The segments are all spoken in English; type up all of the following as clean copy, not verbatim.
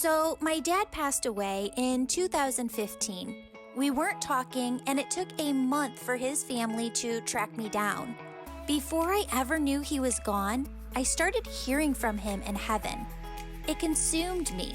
So, my dad passed away in 2015. We weren't talking, and it took a month for his family to track me down. Before I ever knew he was gone, I started hearing from him in heaven. It consumed me.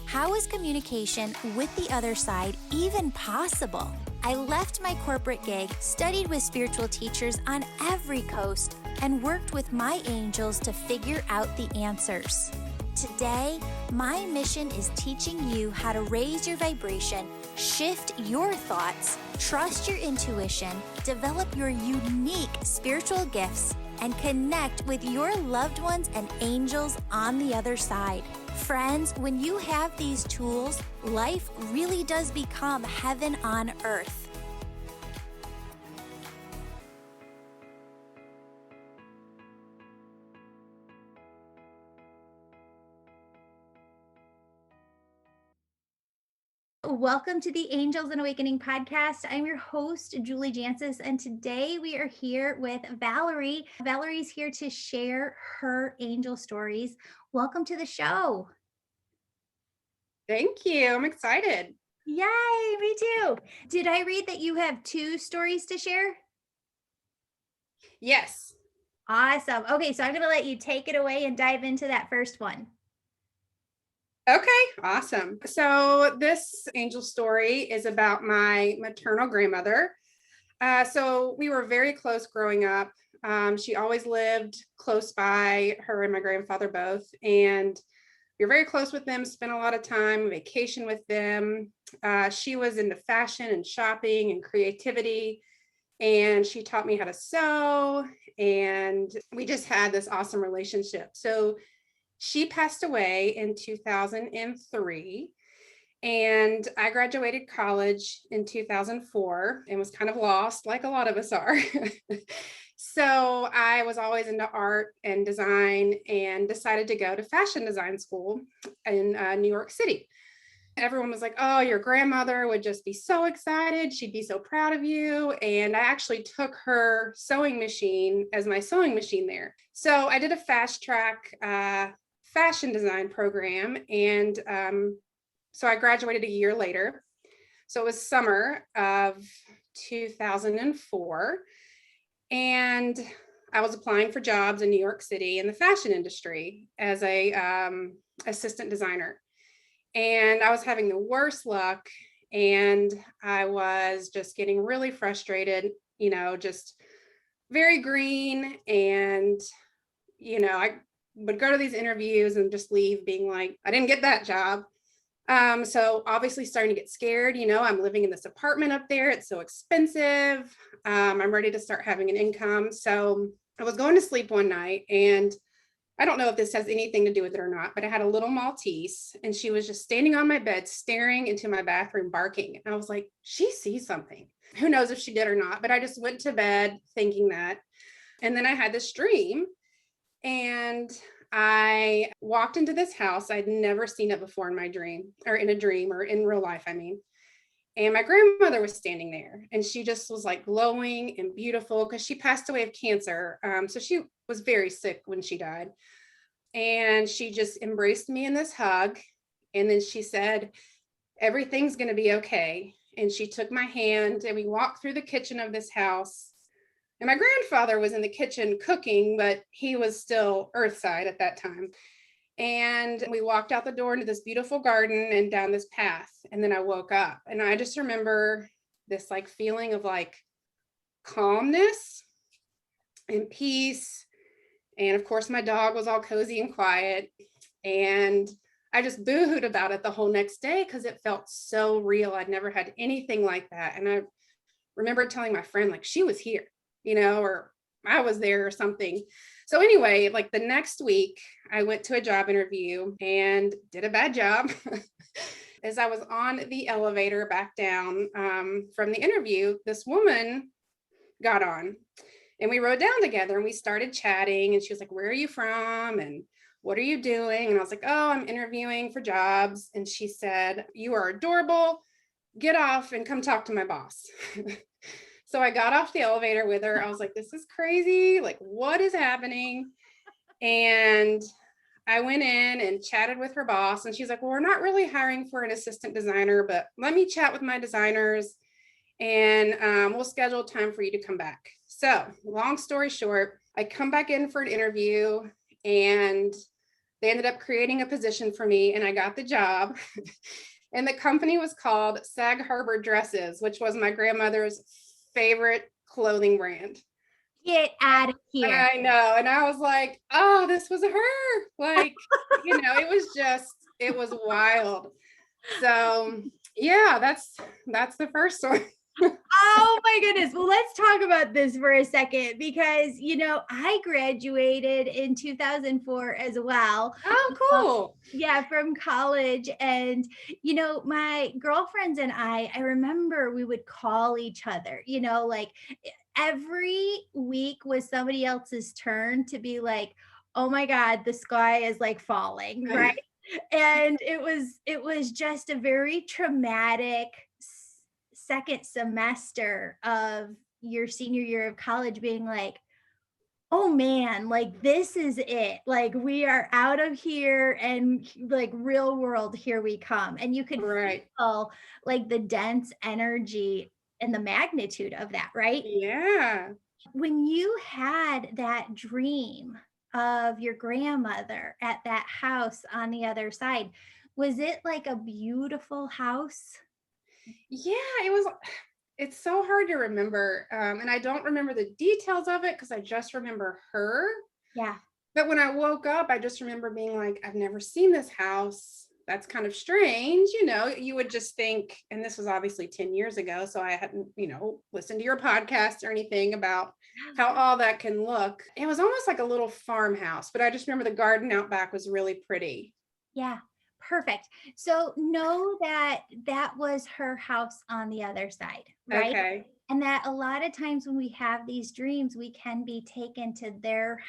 How is communication with the other side even possible? I left my corporate gig, studied with spiritual teachers on every coast, and worked with my angels to figure out the answers. Today, my mission is teaching you how to raise your vibration, shift your thoughts, trust your intuition, develop your unique spiritual gifts, and connect with your loved ones and angels on the other side. Friends, when you have these tools, life really does become heaven on earth. Welcome to the Angels and Awakening podcast. I'm your host, Julie Jancius, and today we are here with Valerie. Valerie's here to share her angel stories. Welcome to the show. Thank you. I'm excited. Yay, me too. Did I read that you have 2 stories to share? Yes. Awesome. Okay, so I'm going to let you take it away and dive into that first one. Okay, awesome. So this angel story is about my maternal grandmother. So we were very close growing up. She always lived close by, her and my grandfather both. And we were very close with them, spent a lot of time, vacation with them. She was into fashion and shopping and creativity. And she taught me how to sew. And we just had this awesome relationship. So she passed away in 2003, and I graduated college in 2004 and was kind of lost, like a lot of us are. So I was always into art and design and decided to go to fashion design school in New York City. Everyone was like, oh, your grandmother would just be so excited. She'd be so proud of you. And I actually took her sewing machine as my sewing machine there. So I did a fast track fashion design program. And so I graduated a year later. So it was summer of 2004. And I was applying for jobs in New York City in the fashion industry as a assistant designer. And I was having the worst luck. And I was just getting really frustrated, just very green. And, I would go to these interviews and just leave being like, I didn't get that job. So obviously starting to get scared, I'm living in this apartment up there. It's so expensive. I'm ready to start having an income. So I was going to sleep one night, and I don't know if this has anything to do with it or not, but I had a little Maltese, and she was just standing on my bed, staring into my bathroom, barking. And I was like, she sees something. Who knows if she did or not, but I just went to bed thinking that. And then I had this dream. And I walked into this house. I'd never seen it before in my dream, or in a dream, or in real life, I mean. And my grandmother was standing there, and she just was like glowing and beautiful because she passed away of cancer. So she was very sick when she died. And she just embraced me in this hug. And then she said, everything's going to be okay. And she took my hand, and we walked through the kitchen of this house. And my grandfather was in the kitchen cooking, but he was still earthside at that time. And we walked out the door into this beautiful garden and down this path. And then I woke up, and I just remember this like feeling of like calmness and peace. And of course, my dog was all cozy and quiet. And I just boohooed about it the whole next day because it felt so real. I'd never had anything like that. And I remember telling my friend, like, she was here, or I was there or something. So anyway, like the next week, I went to a job interview and did a bad job. As I was on the elevator back down from the interview, this woman got on, and we rode down together, and we started chatting. And she was like, where are you from? And what are you doing? And I was like, oh, I'm interviewing for jobs. And she said, you are adorable. Get off and come talk to my boss. So I got off the elevator with her. I was like, this is crazy. Like, what is happening? And I went in and chatted with her boss, and she's like, well, we're not really hiring for an assistant designer, but let me chat with my designers and we'll schedule time for you to come back. So long story short, I come back in for an interview and they ended up creating a position for me and I got the job. And the company was called Sag Harbor Dresses, which was my grandmother's favorite clothing brand. Get out of here. I know. And I was like, oh, this was her. Like, it was wild. So yeah, that's the first story. Oh my goodness. Well, let's talk about this for a second because, I graduated in 2004 as well. Oh, cool. Yeah, from college. And, my girlfriends and I remember we would call each other, like every week was somebody else's turn to be like, oh my God, the sky is like falling, right? And it was just a very traumatic second semester of your senior year of college being like, oh man, like this is it. Like we are out of here and like real world, here we come. And you could feel like the dense energy and the magnitude of that, right? Yeah. When you had that dream of your grandmother at that house on the other side, was it like a beautiful house? Yeah, it's so hard to remember. And I don't remember the details of it because I just remember her. Yeah. But when I woke up, I just remember being like, I've never seen this house. That's kind of strange. You would just think, and this was obviously 10 years ago, so I hadn't, listened to your podcast or anything about how all that can look. It was almost like a little farmhouse, but I just remember the garden out back was really pretty. Yeah. Perfect. So know that that was her house on the other side, right? Okay. And that a lot of times when we have these dreams, we can be taken to their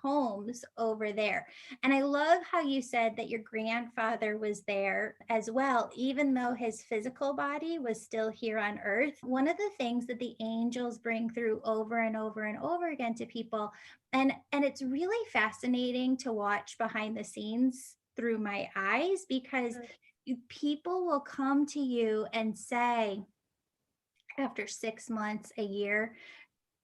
homes over there. And I love how you said that your grandfather was there as well, even though his physical body was still here on earth. One of the things that the angels bring through over and over and over again to people, and it's really fascinating to watch behind the scenes through my eyes, because people will come to you and say, after 6 months, a year,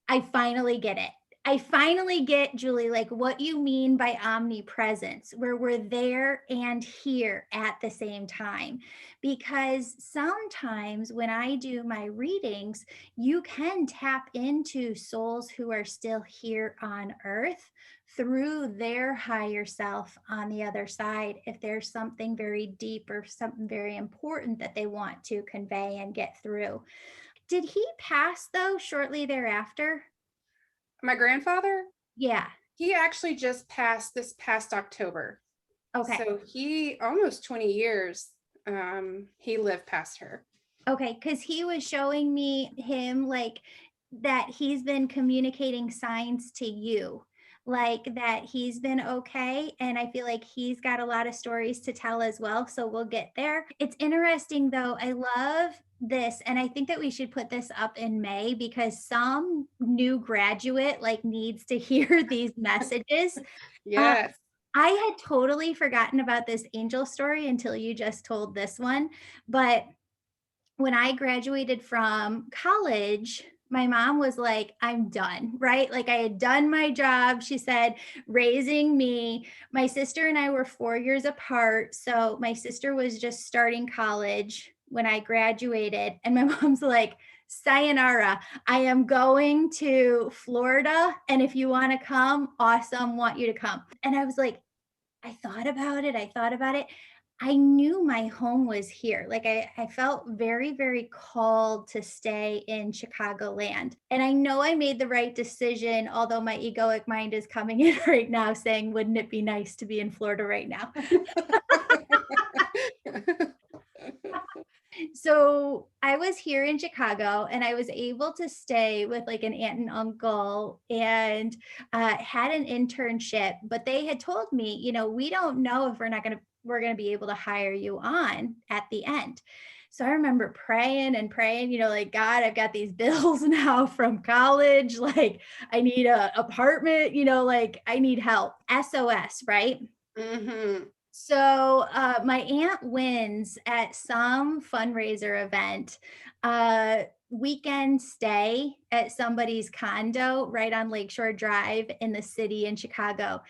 I finally get it. I finally get, Julie, like what you mean by omnipresence, where we're there and here at the same time. Because sometimes when I do my readings, you can tap into souls who are still here on earth through their higher self on the other side, if there's something very deep or something very important that they want to convey and get through. Did he pass, though, shortly thereafter? My grandfather? Yeah. He actually just passed this past October. Okay. So he almost 20 years, he lived past her. Okay, because he was showing me him like that he's been communicating signs to you, like that he's been okay. And I feel like he's got a lot of stories to tell as well. So we'll get there. It's interesting though. I love this. And I think that we should put this up in May because some new graduate like needs to hear these messages. Yes. I had totally forgotten about this angel story until you just told this one. But when I graduated from college, my mom was like, I'm done, right? Like I had done my job. She said, raising me. My sister and I were 4 years apart. So my sister was just starting college when I graduated. And my mom's like, sayonara, I am going to Florida. And if you want to come, awesome, want you to come. And I was like, I thought about it. I knew my home was here. Like I felt very, very called to stay in Chicagoland. And I know I made the right decision, although my egoic mind is coming in right now saying, wouldn't it be nice to be in Florida right now? So I was here in Chicago and I was able to stay with like an aunt and uncle and had an internship, but they had told me, we don't know if we're going to be able to hire you on at the end. So I remember praying, like, God, I've got these bills now from college. Like I need an apartment, like I need help. SOS, right? Mm-hmm. So my aunt wins at some fundraiser event, weekend stay at somebody's condo right on Lakeshore Drive in the city in Chicago.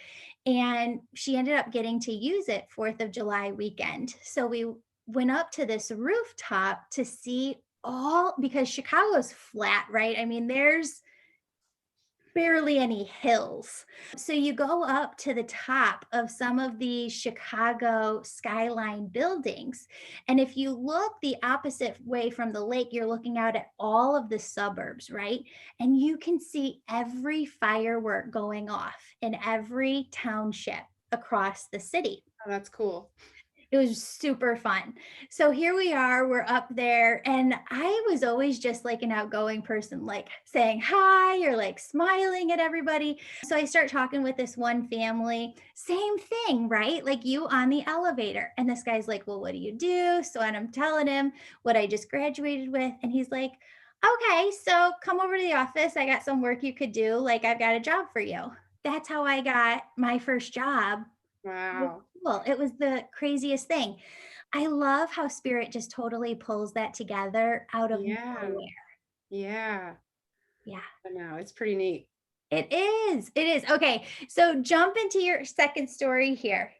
And she ended up getting to use it 4th of July weekend. So we went up to this rooftop to see all, because Chicago's flat, right? I mean, there's barely any hills. So you go up to the top of some of the Chicago skyline buildings. And if you look the opposite way from the lake, you're looking out at all of the suburbs, right? And you can see every firework going off in every township across the city. Oh, that's cool. It was super fun. So here we are, we're up there, and I was always just like an outgoing person, like saying hi or like smiling at everybody. So I start talking with this one family, same thing, right? Like you on the elevator. And this guy's like, well, what do you do? So and I'm telling him what I just graduated with. And he's like, okay, so come over to the office. I got some work you could do. Like I've got a job for you. That's how I got my first job. Wow. Well, it was the craziest thing. I love how spirit just totally pulls that together out of Yeah. nowhere. Yeah. Yeah, I know. It's pretty neat. it is. It is. Okay. So jump into your second story here.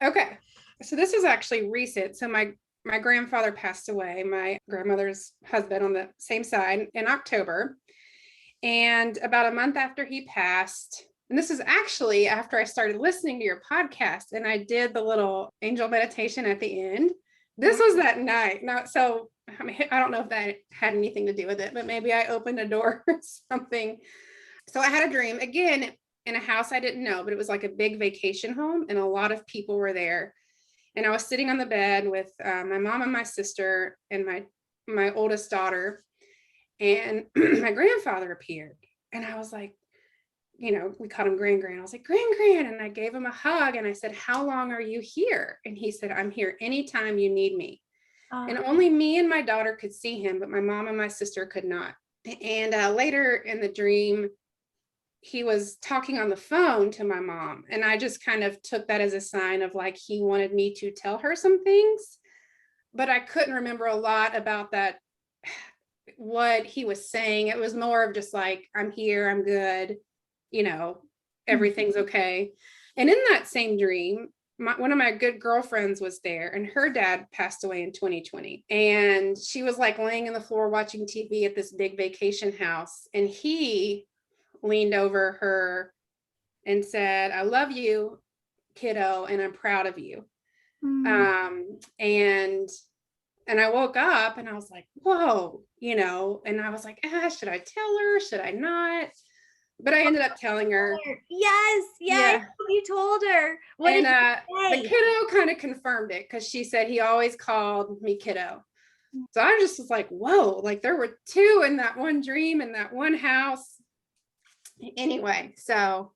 Okay. So this is actually recent. So my grandfather passed away, my grandmother's husband on the same side in October. And about a month after he passed, and this is actually after I started listening to your podcast and I did the little angel meditation at the end. This was that night. Now, so I mean, I don't know if that had anything to do with it, but maybe I opened a door or something. So I had a dream again in a house I didn't know, but it was like a big vacation home and a lot of people were there. And I was sitting on the bed with my mom and my sister and my oldest daughter. And my grandfather appeared. And I was like, you know, we called him Gran. I was like, Gran. And I gave him a hug and I said, how long are you here? And he said, I'm here anytime you need me. And only me and my daughter could see him, but my mom and my sister could not. And later in the dream, he was talking on the phone to my mom. And I just kind of took that as a sign of like, he wanted me to tell her some things, but I couldn't remember a lot about that, what he was saying. It was more of just like, I'm here, I'm good, you know, everything's okay. And in that same dream, one of my good girlfriends was there and her dad passed away in 2020. And she was like laying on the floor watching TV at this big vacation house. And he leaned over her and said, I love you, kiddo, and I'm proud of you. And I woke up and I was like, whoa, you know, and I was like, should I tell her? Should I not? But I ended up telling her. Yes. Yeah. You told her. What and did the kiddo kind of confirmed it because she said he always called me kiddo. So I just was like, whoa, like there were two in that one dream in that one house. Anyway, so.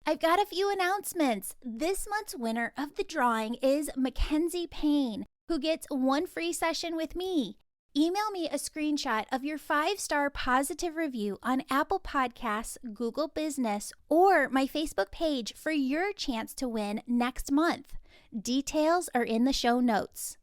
I've got a few announcements. This month's winner of the drawing is Mackenzie Payne, who gets one free session with me. Email me a screenshot of your 5-star positive review on Apple Podcasts, Google Business, or my Facebook page for your chance to win next month. Details are in the show notes.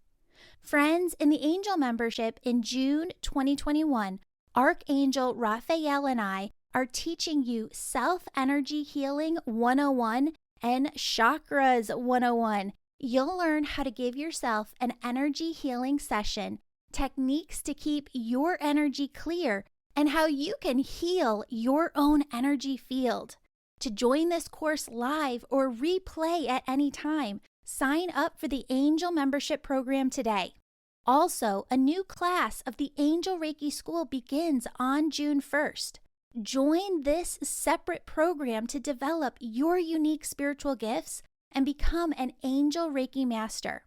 Friends, in the Angel membership in June 2021, Archangel Raphael and I are teaching you Self-Energy Healing 101 and Chakras 101. You'll learn how to give yourself an energy healing session, techniques to keep your energy clear, and how you can heal your own energy field. To join this course live or replay at any time, sign up for the Angel membership program today. Also, a new class of the Angel Reiki School begins on June 1st. Join this separate program to develop your unique spiritual gifts and become an Angel Reiki Master.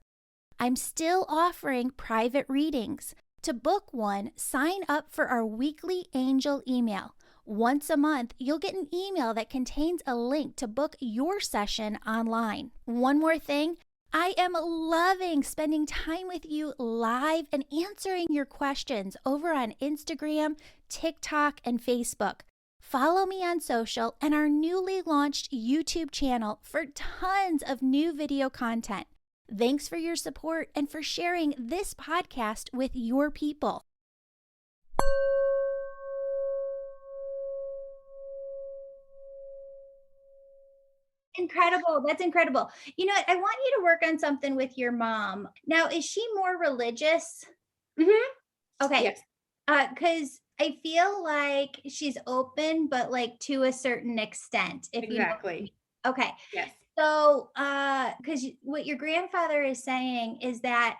I'm still offering private readings. To book one, sign up for our weekly Angel email. Once a month, you'll get an email that contains a link to book your session online. One more thing, I am loving spending time with you live and answering your questions over on Instagram, TikTok, and Facebook. Follow me on social and our newly launched YouTube channel for tons of new video content. Thanks for your support and for sharing this podcast with your people. Incredible. That's incredible. You know what? I want you to work on something with your mom. Now, is she more religious? Mm-hmm. Okay. Yes. Because I feel like she's open, but like to a certain extent, if you know what I mean. Exactly. Okay. Yes. So, because what your grandfather is saying is that,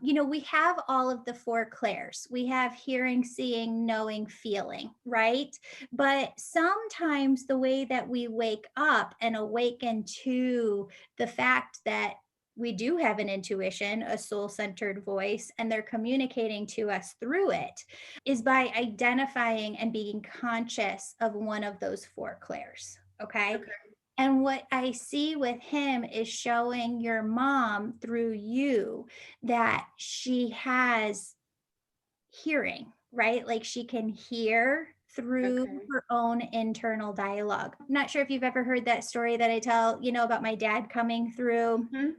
you know, we have all of the four clairs. We have hearing, seeing, knowing, feeling, right? But sometimes the way that we wake up and awaken to the fact that we do have an intuition, a soul centered voice, and they're communicating to us through it is by identifying and being conscious of one of those four clairs. Okay. Okay. And what I see with him is showing your mom through you that she has hearing, right? Like she can hear through Okay. her own internal dialogue. I'm not sure if you've ever heard that story that I tell, you know, about my dad coming through, Mm-hmm.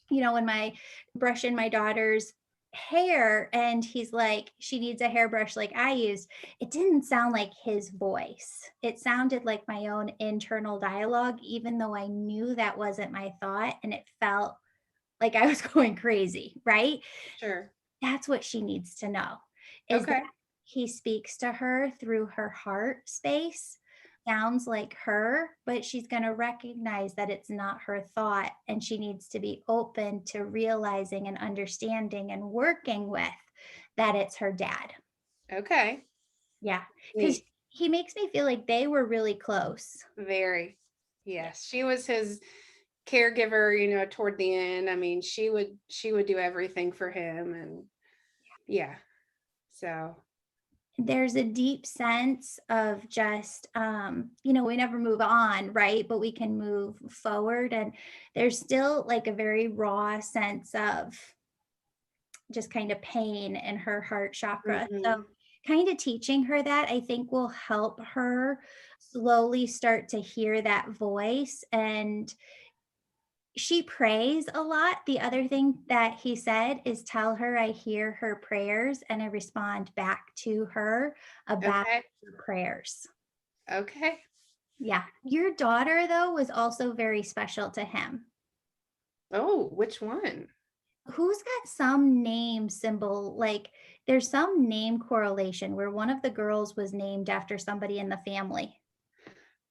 you know, when my brushing my daughter's hair and he's like, she needs a hairbrush like I used. It didn't sound like his voice. It sounded like my own internal dialogue, even though I knew that wasn't my thought and it felt like I was going crazy, right? Sure. That's what she needs to know is that Okay. he speaks to her through her heart space. Sounds like her, but she's going to recognize that it's not her thought. And she needs to be open to realizing and understanding and working with that it's her dad. Okay. Yeah. Because Neat. he makes me feel like they were really close. Very. Yeah. Yes. She was his caregiver, toward the end. I mean, she would do everything for him, and yeah. So, There's a deep sense of just you know, we never move on, right, but we can move forward, and there's still like a very raw sense of just kind of pain in her heart chakra. So mhm. kind of teaching her that I think will help her slowly start to hear that voice. And she prays a lot. The other thing that he said is tell her I hear her prayers and I respond back to her about Okay. her prayers. Okay. Yeah. Your daughter, though, was also very special to him. Oh, which one? Who's got some name symbol? Like there's some name correlation where one of the girls was named after somebody in the family.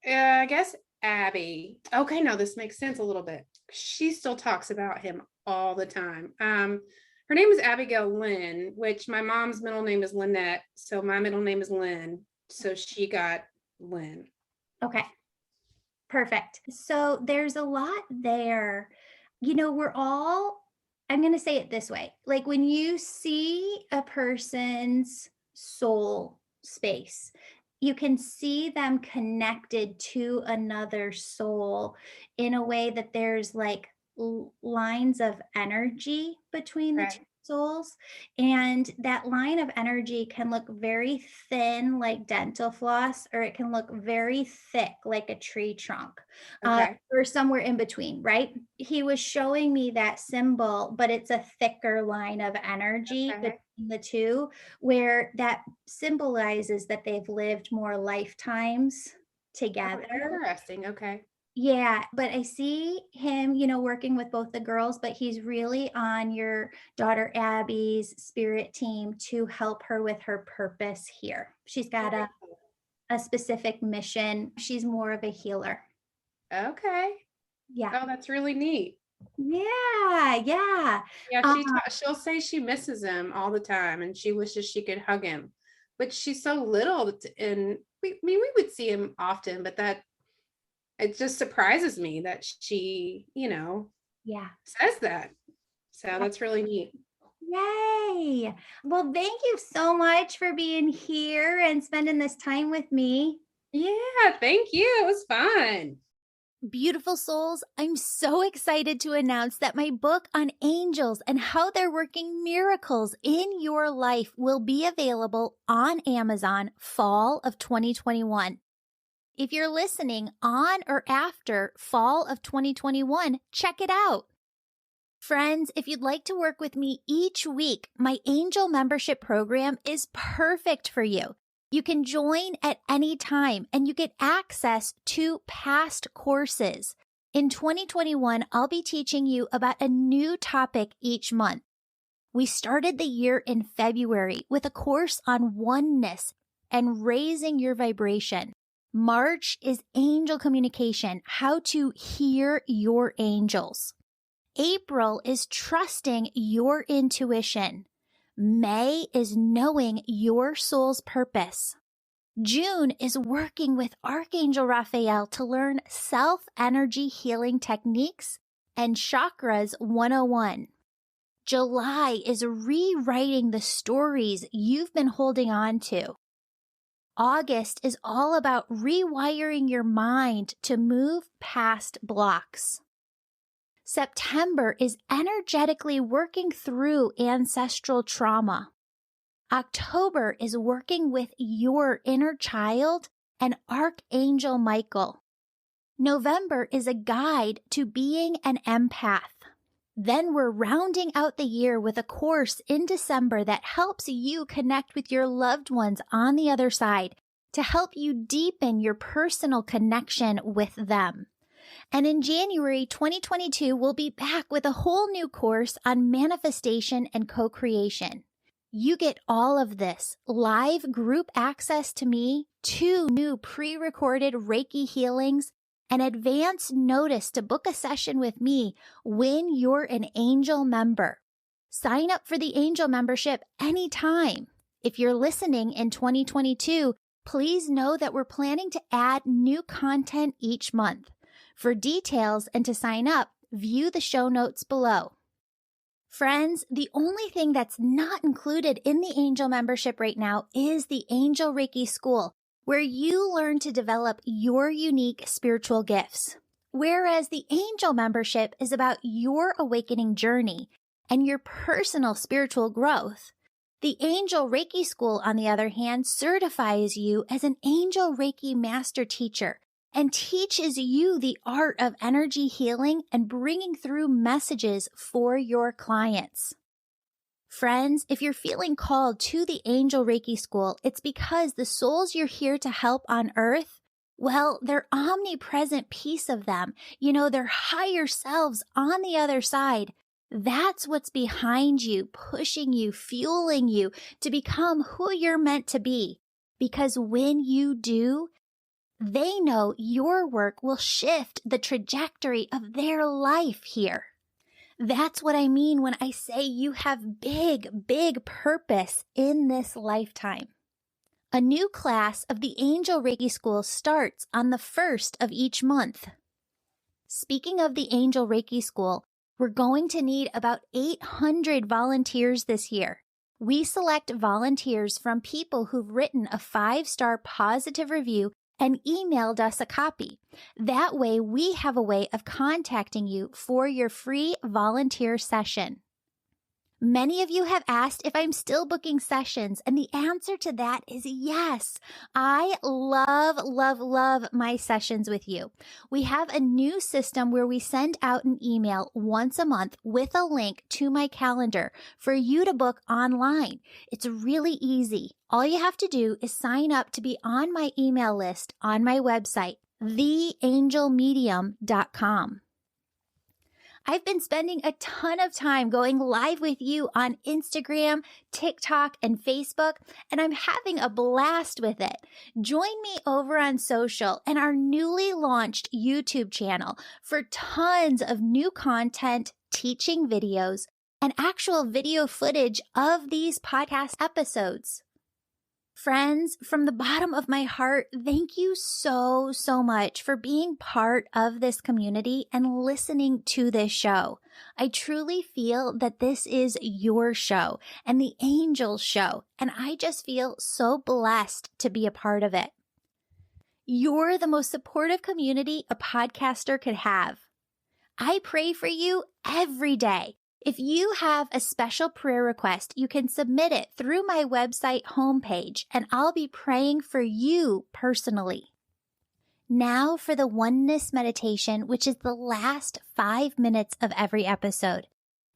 I guess Abby. Okay, no, this makes sense a little bit. She still talks about him all the time. Her name is Abigail Lynn, which my mom's middle name is Lynette, so my middle name is Lynn. So she got Lynn. Okay. Perfect. So there's a lot there. You know, we're all, I'm going to say it this way, like when you see a person's soul space, you can see them connected to another soul in a way that there's like lines of energy between the two Okay. souls. And that line of energy can look very thin, like dental floss, or it can look very thick, like a tree trunk, Okay. or somewhere in between, right? He was showing me that symbol, but it's a thicker line of energy Okay. between the two, where that symbolizes that they've lived more lifetimes Oh, together. interesting. Okay. Yeah, but I see him, you know, working with both the girls, but he's really on your daughter Abby's spirit team to help her with her purpose here. She's got Very cool. a specific mission. She's more of a healer. Okay. Yeah. Oh, that's really neat. Yeah, yeah. Yeah, Um, she'll say she misses him all the time and she wishes she could hug him. But she's so little and we would see him often, but that it just surprises me that she, yeah. says that. So that's really neat. Yay. Well, thank you so much for being here and spending this time with me. Yeah, thank you. It was fun. Beautiful souls, I'm so excited to announce that my book on angels and how they're working miracles in your life will be available on Amazon fall of 2021. If you're listening on or after fall of 2021, check it out. Friends, if you'd like to work with me each week, my angel membership program is perfect for you. You can join at any time and you get access to past courses. In 2021, I'll be teaching you about a new topic each month. We started the year in February with a course on oneness and raising your vibration. March is angel communication, how to hear your angels. April is trusting your intuition. May is knowing your soul's purpose. June is working with Archangel Raphael to learn self-energy healing techniques and Chakras 101. July is rewriting the stories you've been holding on to. August is all about rewiring your mind to move past blocks. September is energetically working through ancestral trauma. October is working with your inner child and Archangel Michael. November is a guide to being an empath. Then we're rounding out the year with a course in December that helps you connect with your loved ones on the other side to help you deepen your personal connection with them. And in January 2022, we'll be back with a whole new course on manifestation and co-creation. You get all of this live group access to me, 2 new pre-recorded Reiki healings, and advance notice to book a session with me when you're an angel member. Sign up for the angel membership anytime. If you're listening in 2022, please know that we're planning to add new content each month. For details and to sign up, view the show notes below. Friends, the only thing that's not included in the angel membership right now is the Angel Reiki School, where you learn to develop your unique spiritual gifts. Whereas the angel membership is about your awakening journey and your personal spiritual growth. The Angel Reiki School, on the other hand, certifies you as an Angel Reiki Master Teacher and teaches you the art of energy healing and bringing through messages for your clients. Friends, if you're feeling called to the Angel Reiki School, it's because the souls you're here to help on earth, well, their omnipresent piece of them, their higher selves on the other side, that's what's behind you, pushing you, fueling you to become who you're meant to be. Because when you do, they know your work will shift the trajectory of their life here. That's what I mean when I say you have big, big purpose in this lifetime. A new class of the Angel Reiki School starts on the 1st of each month. Speaking of the Angel Reiki School, we're going to need about 800 volunteers this year. We select volunteers from people who've written a 5-star positive review and emailed us a copy. That way, we have a way of contacting you for your free volunteer session. Many of you have asked if I'm still booking sessions, and the answer to that is yes. I love, love, love my sessions with you. We have a new system where we send out an email once a month with a link to my calendar for you to book online. It's really easy. All you have to do is sign up to be on my email list on my website, theangelmedium.com. I've been spending a ton of time going live with you on Instagram, TikTok, and Facebook, and I'm having a blast with it. Join me over on social and our newly launched YouTube channel for tons of new content, teaching videos, and actual video footage of these podcast episodes. Friends, from the bottom of my heart, thank you so, so much for being part of this community and listening to this show. I truly feel that this is your show and the Angels show, and I just feel so blessed to be a part of it. You're the most supportive community a podcaster could have. I pray for you every day. If you have a special prayer request, you can submit it through my website homepage, and I'll be praying for you personally. Now for the oneness meditation, which is the last 5 minutes of every episode.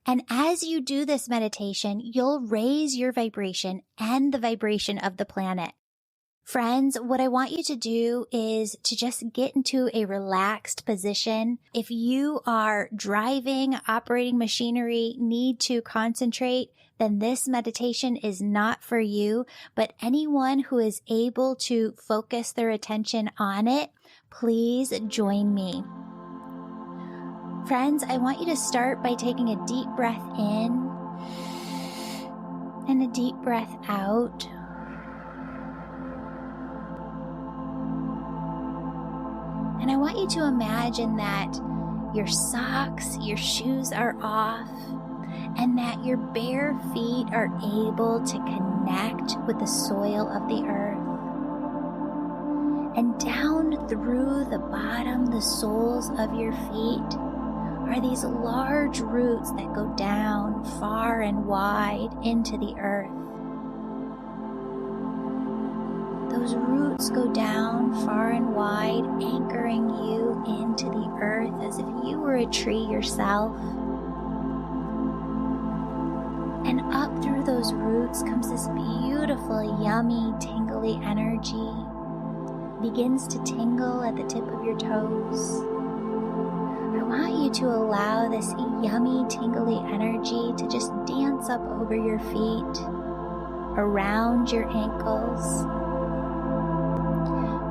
And as you do this meditation, you'll raise your vibration and the vibration of the planet. Friends, what I want you to do is to just get into a relaxed position. If you are driving, operating machinery, need to concentrate, then this meditation is not for you. But anyone who is able to focus their attention on it, please join me. Friends, I want you to start by taking a deep breath in and a deep breath out. And I want you to imagine that your socks, your shoes are off, and that your bare feet are able to connect with the soil of the earth. And down through the bottom, the soles of your feet, are these large roots that go down far and wide into the earth. Those roots go down far and wide, anchoring you into the earth as if you were a tree yourself. And up through those roots comes this beautiful, yummy, tingly energy. Begins to tingle at the tip of your toes. I want you to allow this yummy, tingly energy to just dance up over your feet, around your ankles.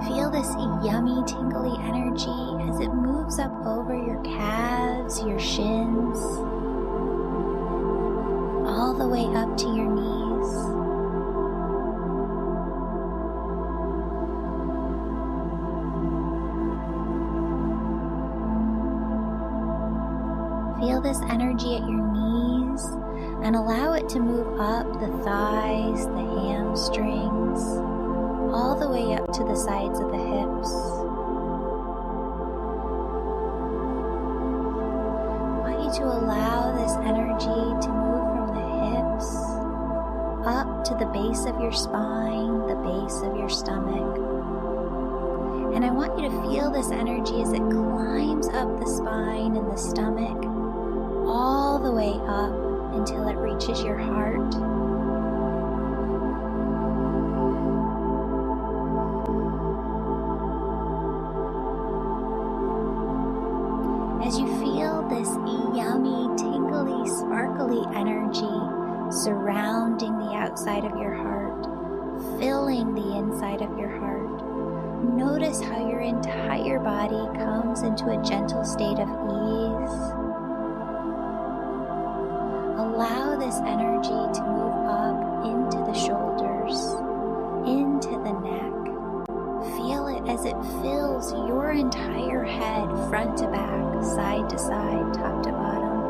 Feel this yummy, tingly energy as it moves up over your calves, your shins, all the way up to your knees. Feel this energy at your knees and allow it to move up the thighs, the hamstrings, all the way up to the sides of the hips. I want you to allow this energy to move from the hips up to the base of your spine, the base of your stomach. And I want you to feel this energy as it climbs up the spine and the stomach, all the way up until it reaches your heart. As you feel this yummy, tingly, sparkly energy surrounding the outside of your heart, filling the inside of your heart, notice how your entire body comes into a gentle state of ease. Allow this energy to move up into the shoulders, into the neck. Feel it as it fills your entire head, front to back, side to side, top to bottom.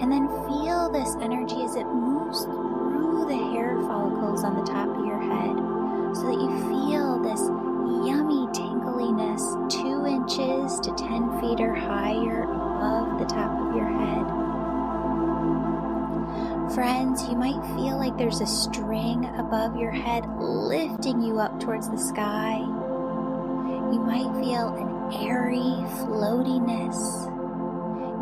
And then feel this energy as it moves through the hair follicles on the top of your head, so that you feel this yummy tingliness 2 inches to 10 feet or higher above the top of your head. Friends, you might feel like there's a string above your head lifting you up towards the sky. You might feel an airy floatiness.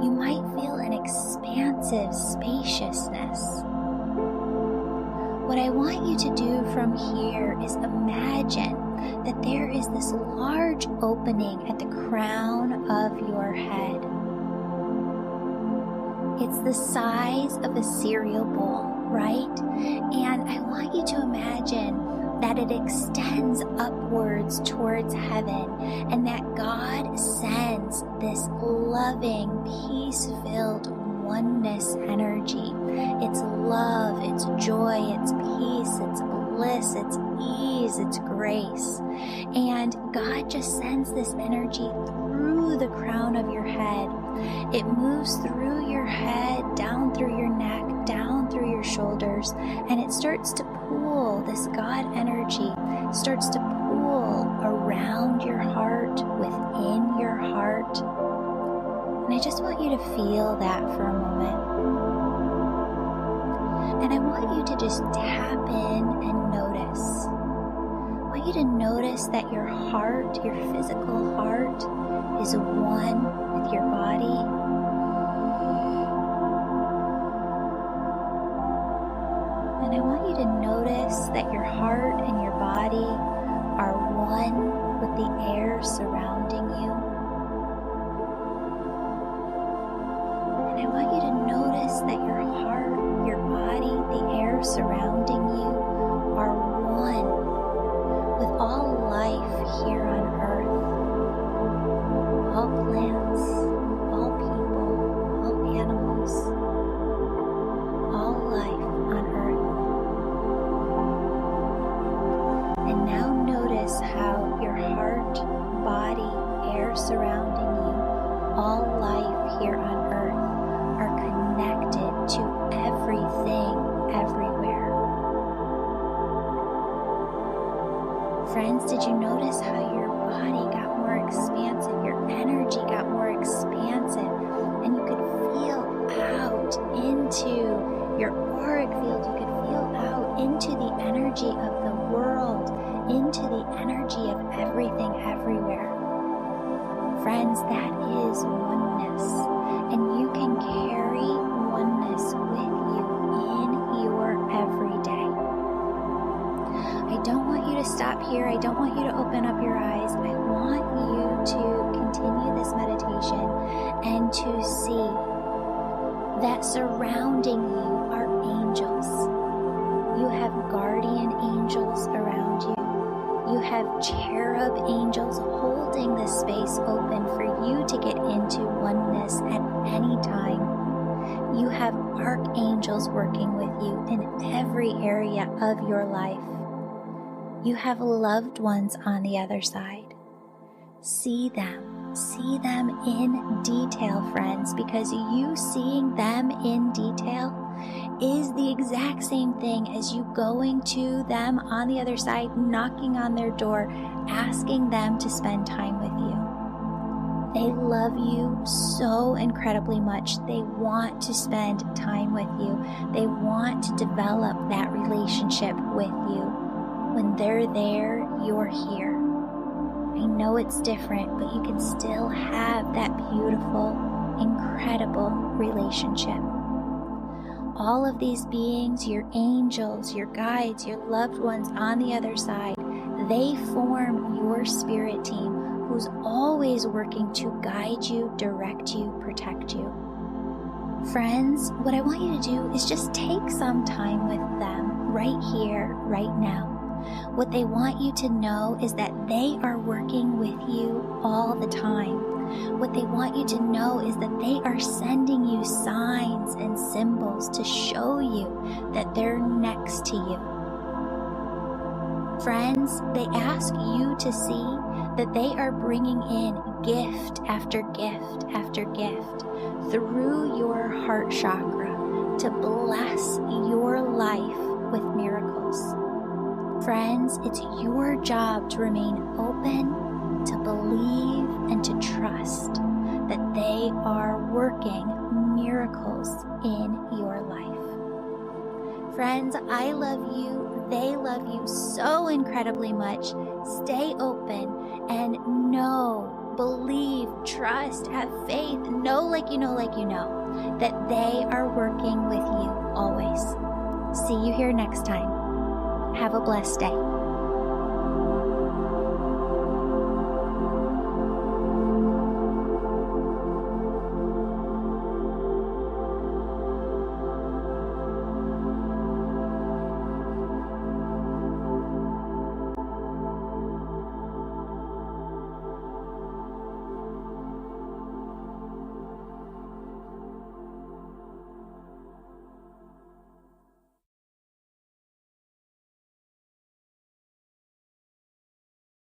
You might feel an expansive spaciousness. What I want you to do from here is imagine that there is this large opening at the crown of your head. It's the size of a cereal bowl, right? And I want you to imagine that it extends upwards towards heaven, and that God sends this loving, peace-filled oneness energy. It's love, it's joy, it's peace, it's bliss, it's ease, it's grace. And God just sends this energy through the crown of your head. It moves through your head, down through your neck, down through your shoulders, and it starts to pool. This God energy starts to pool pull around your heart, within your heart. And I just want you to feel that for a moment. And I want you to just tap in and notice. I want you to notice that your heart, your physical heart, is one with your body. And I want you to notice that your heart and your body are one with the air surrounding you. And I want you to notice that your heart, your body, the air surrounding you are one with all life here on earth. All plants, all people, all animals, all life on earth. And now notice how your heart, body, air surrounding you, all life here on earth are connected to everything, everywhere. Friends, did you notice how your body got more expansive, your energy got more expansive, and you could feel out into your auric field, you could feel out into the energy of the world, into the energy of everything everywhere. Friends, that is oneness, and you can carry oneness with you in your everyday. I don't want you to stop here. I don't want you to open up your eyes. I want you to continue this meditation and to see that surrounding you are angels. You have guardian angels around you. You have cherub angels holding this space open for you to get into oneness at any time. You have archangels working with you in every area of your life. You have loved ones on the other side. See them in detail, friends, because you seeing them in detail is the exact same thing as you going to them on the other side, knocking on their door, asking them to spend time with you. They love you so incredibly much. They want to spend time with you. They want to develop that relationship with you. When they're there, you're here. I know it's different, but you can still have that beautiful, incredible relationship. All of these beings, your angels, your guides, your loved ones on the other side, they form your spirit team who's always working to guide you, direct you, protect you. Friends, what I want you to do is just take some time with them right here, right now. What they want you to know is that they are working with you all the time. What they want you to know is that they are sending you signs and symbols to show you that they're next to you. Friends, they ask you to see that they are bringing in gift after gift after gift through your heart chakra to bless your life with miracles. Friends, it's your job to remain open, to believe, and to trust that they are working miracles in your life. Friends, I love you. They love you so incredibly much. Stay open and know, believe, trust, have faith, know like you know that they are working with you always. See you here next time. Have a blessed day.